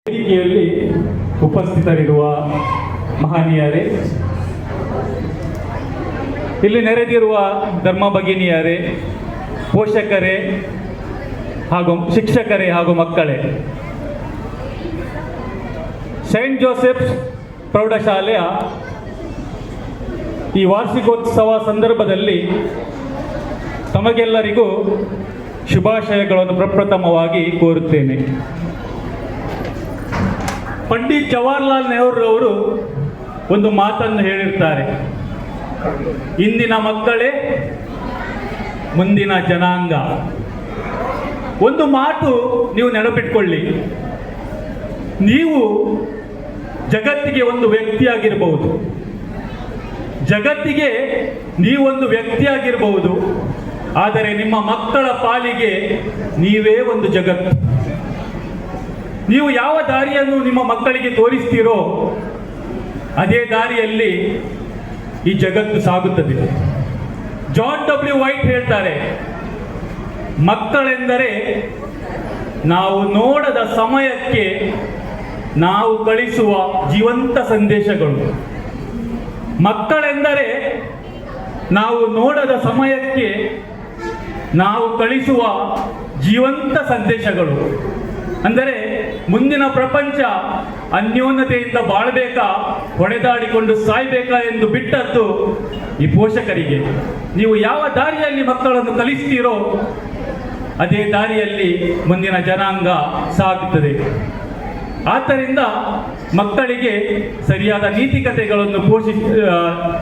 ವೇದಿಕೆಯಲ್ಲಿ ಉಪಸ್ಥಿತರಿರುವ ಮಹನೀಯರೇ, ಇಲ್ಲಿ ನೆರೆದಿರುವ ಧರ್ಮ ಭಗಿನಿಯರೇ, ಪೋಷಕರೇ ಹಾಗೂ ಶಿಕ್ಷಕರೇ ಹಾಗೂ ಮಕ್ಕಳೇ, ಸೈಂಟ್ ಜೋಸೆಫ್ಸ್ ಪ್ರೌಢಶಾಲೆಯ ಈ ವಾರ್ಷಿಕೋತ್ಸವ ಸಂದರ್ಭದಲ್ಲಿ ತಮಗೆಲ್ಲರಿಗೂ ಶುಭಾಶಯಗಳನ್ನು ಪ್ರಪ್ರಥಮವಾಗಿ ಕೋರುತ್ತೇನೆ. ಪಂಡಿತ್ ಜವಾಹರ್ಲಾಲ್ ನೆಹರು ಅವರು ಒಂದು ಮಾತನ್ನು ಹೇಳಿರ್ತಾರೆ, ಇಂದಿನ ಮಕ್ಕಳೇ ಮುಂದಿನ ಜನಾಂಗ. ಒಂದು ಮಾತು ನೀವು ನೆನಪಿಟ್ಕೊಳ್ಳಿ, ನೀವು ಜಗತ್ತಿಗೆ ಒಂದು ವ್ಯಕ್ತಿಯಾಗಿರಬಹುದು, ಜಗತ್ತಿಗೆ ನೀವೊಂದು ವ್ಯಕ್ತಿಯಾಗಿರಬಹುದು, ಆದರೆ ನಿಮ್ಮ ಮಕ್ಕಳ ಪಾಲಿಗೆ ನೀವೇ ಒಂದು ಜಗತ್ತು. ನೀವು ಯಾವ ದಾರಿಯನ್ನು ನಿಮ್ಮ ಮಕ್ಕಳಿಗೆ ತೋರಿಸ್ತೀರೋ ಅದೇ ದಾರಿಯಲ್ಲಿ ಈ ಜಗತ್ತು ಸಾಗುತ್ತದೆ. ಜಾನ್ ಡಬ್ಲ್ಯೂ ವೈಟ್ ಹೇಳ್ತಾರೆ, ಮಕ್ಕಳೆಂದರೆ ನಾವು ನೋಡದ ಸಮಯಕ್ಕೆ ನಾವು ಕಳಿಸುವ ಜೀವಂತ ಸಂದೇಶಗಳು. ಮಕ್ಕಳೆಂದರೆ ನಾವು ನೋಡದ ಸಮಯಕ್ಕೆ ನಾವು ಕಳಿಸುವ ಜೀವಂತ ಸಂದೇಶಗಳು. ಅಂದರೆ ಮುಂದಿನ ಪ್ರಪಂಚ ಅನ್ಯೋನ್ಯತೆಯಿಂದ ಬಾಳಬೇಕಾ, ಹೊಡೆದಾಡಿಕೊಂಡು ಸಾಯ್ಬೇಕಾ ಎಂದು ಬಿಟ್ಟದ್ದು ಈ ಪೋಷಕರಿಗೆ. ನೀವು ಯಾವ ದಾರಿಯಲ್ಲಿ ಮಕ್ಕಳನ್ನು ಕಲಿಸ್ತೀರೋ ಅದೇ ದಾರಿಯಲ್ಲಿ ಮುಂದಿನ ಜನಾಂಗ ಸಾಗುತ್ತದೆ. ಆದ್ದರಿಂದ ಮಕ್ಕಳಿಗೆ ಸರಿಯಾದ ನೀತಿಕತೆಗಳನ್ನು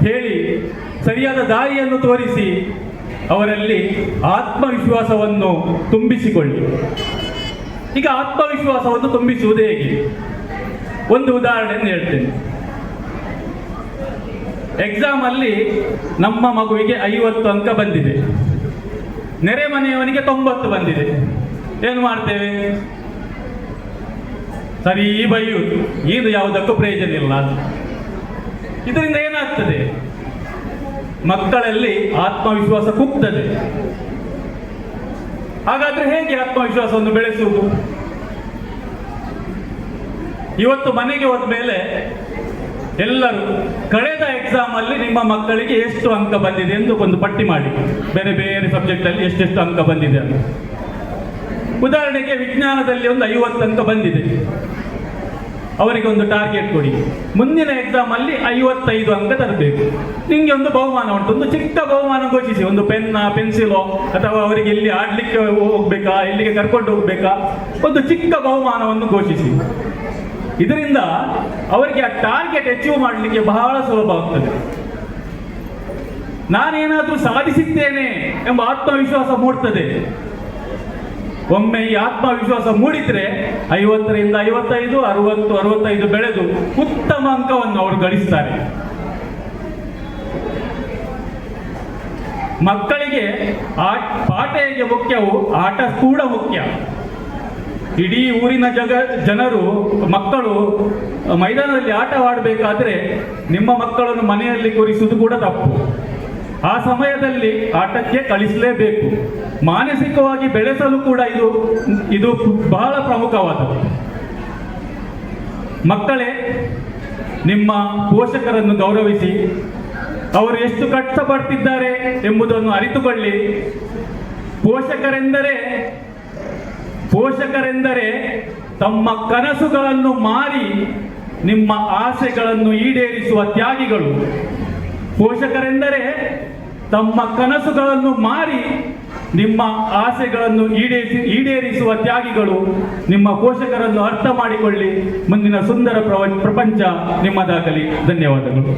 ಹೇಳಿ ಸರಿಯಾದ ದಾರಿಯನ್ನು ತೋರಿಸಿ ಅವರಲ್ಲಿ ಆತ್ಮವಿಶ್ವಾಸವನ್ನು ತುಂಬಿಸಿಕೊಳ್ಳಿ. ಈಗ ಆತ್ಮವಿಶ್ವಾಸವನ್ನು ತುಂಬಿಸುವುದು ಹೇಗೆ? ಒಂದು ಉದಾಹರಣೆಯನ್ನು ಹೇಳ್ತೇನೆ. ಎಕ್ಸಾಮ್ ಅಲ್ಲಿ ನಮ್ಮ ಮಗುವಿಗೆ 50 ಅಂಕ ಬಂದಿದೆ, ನೆರೆ ಮನೆಯವನಿಗೆ 90 ಬಂದಿದೆ. ಏನು ಮಾಡ್ತೇವೆ? ಸರಿ ಬೈಯುವುದು, ಇದು ಯಾವುದಕ್ಕೂ ಪ್ರಯೋಜನ ಇಲ್ಲ. ಇದರಿಂದ ಏನಾಗ್ತದೆ? ಮಕ್ಕಳಲ್ಲಿ ಆತ್ಮವಿಶ್ವಾಸ ಕುಗ್ತದೆ. ಹಾಗಾದ್ರೆ ಹೇಗೆ ಆತ್ಮವಿಶ್ವಾಸವನ್ನು ಬೆಳೆಸುವುದು? ಇವತ್ತು ಮನೆಗೆ ಹೋದ ಮೇಲೆ ಎಲ್ಲರೂ ಕಳೆದ ಎಕ್ಸಾಮ್ ಅಲ್ಲಿ ನಿಮ್ಮ ಮಕ್ಕಳಿಗೆ ಎಷ್ಟು ಅಂಕ ಬಂದಿದೆ ಎಂದು ಒಂದು ಪಟ್ಟಿ ಮಾಡಿ, ಬೇರೆ ಬೇರೆ ಸಬ್ಜೆಕ್ಟ್ ಅಲ್ಲಿ ಎಷ್ಟೆಷ್ಟು ಅಂಕ ಬಂದಿದೆ ಅಂತ. ಉದಾಹರಣೆಗೆ ವಿಜ್ಞಾನದಲ್ಲಿ ಒಂದು 50 ಅಂಕ ಬಂದಿದೆ, ಅವರಿಗೆ ಒಂದು ಟಾರ್ಗೆಟ್ ಕೊಡಿ, ಮುಂದಿನ ಎಕ್ಸಾಮ್ ಅಲ್ಲಿ 55 ಅಂಕ ತರಬೇಕು. ನಿಮಗೆ ಒಂದು ಬಹುಮಾನ ಉಂಟು, ಒಂದು ಚಿಕ್ಕ ಬಹುಮಾನ ಘೋಷಿಸಿ, ಒಂದು ಪೆನ್ನ, ಪೆನ್ಸಿಲೋ, ಅಥವಾ ಅವರಿಗೆ ಇಲ್ಲಿ ಆಡ್ಲಿಕ್ಕೆ ಹೋಗ್ಬೇಕಾ, ಇಲ್ಲಿಗೆ ಕರ್ಕೊಂಡು ಹೋಗ್ಬೇಕಾ, ಒಂದು ಚಿಕ್ಕ ಬಹುಮಾನವನ್ನು ಘೋಷಿಸಿ. ಇದರಿಂದ ಅವರಿಗೆ ಆ ಟಾರ್ಗೆಟ್ ಅಚೀವ್ ಮಾಡಲಿಕ್ಕೆ ಬಹಳ ಸುಲಭ ಆಗ್ತದೆ. ನಾನೇನಾದ್ರೂ ಸಾಧಿಸಿದ್ದೇನೆ ಎಂಬ ಆತ್ಮವಿಶ್ವಾಸ ಮೂಡ್ತದೆ. ಒಮ್ಮೆ ಈ ಆತ್ಮವಿಶ್ವಾಸ ಮೂಡಿದ್ರೆ 50ರಿಂದ 55, 60, 65 ಬೆಳೆದು ಉತ್ತಮ ಅಂಕವನ್ನು ಅವರು ಗಳಿಸ್ತಾರೆ. ಮಕ್ಕಳಿಗೆ ಪಾಠ ಹೇಗೆ ಮುಖ್ಯವೋ ಆಟ ಕೂಡ ಮುಖ್ಯ. ಇಡೀ ಊರಿನ ಜನರು ಮಕ್ಕಳು ಮೈದಾನದಲ್ಲಿ ಆಟವಾಡಬೇಕಾದ್ರೆ ನಿಮ್ಮ ಮಕ್ಕಳನ್ನು ಮನೆಯಲ್ಲಿ ಕೂರಿಸುವುದು ಕೂಡ ತಪ್ಪು. ಆ ಸಮಯದಲ್ಲಿ ಆಟಕ್ಕೆ ಕಳಿಸಲೇಬೇಕು. ಮಾನಸಿಕವಾಗಿ ಬೆಳೆಸಲು ಕೂಡ ಇದು ಬಹಳ ಪ್ರಮುಖವಾದದ್ದು. ಮಕ್ಕಳೇ, ನಿಮ್ಮ ಪೋಷಕರನ್ನು ಗೌರವಿಸಿ, ಅವರು ಎಷ್ಟು ಕಷ್ಟಪಡ್ತಿದ್ದಾರೆ ಎಂಬುದನ್ನು ಅರಿತುಕೊಳ್ಳಿ. ಪೋಷಕರೆಂದರೆ ತಮ್ಮ ಕನಸುಗಳನ್ನು ಮಾರಿ ನಿಮ್ಮ ಆಸೆಗಳನ್ನು ಈಡೇರಿಸುವ ತ್ಯಾಗಿಗಳು. ಪೋಷಕರೆಂದರೆ ತಮ್ಮ ಕನಸುಗಳನ್ನು ಮಾರಿ ನಿಮ್ಮ ಆಸೆಗಳನ್ನು ಈಡೇರಿಸುವ ತ್ಯಾಗಿಗಳು. ನಿಮ್ಮ ಪೋಷಕರನ್ನು ಅರ್ಥ ಮಾಡಿಕೊಳ್ಳಿ. ಮುಂದಿನ ಸುಂದರ ಪ್ರಪಂಚ ನಿಮ್ಮದಾಗಲಿ. ಧನ್ಯವಾದಗಳು.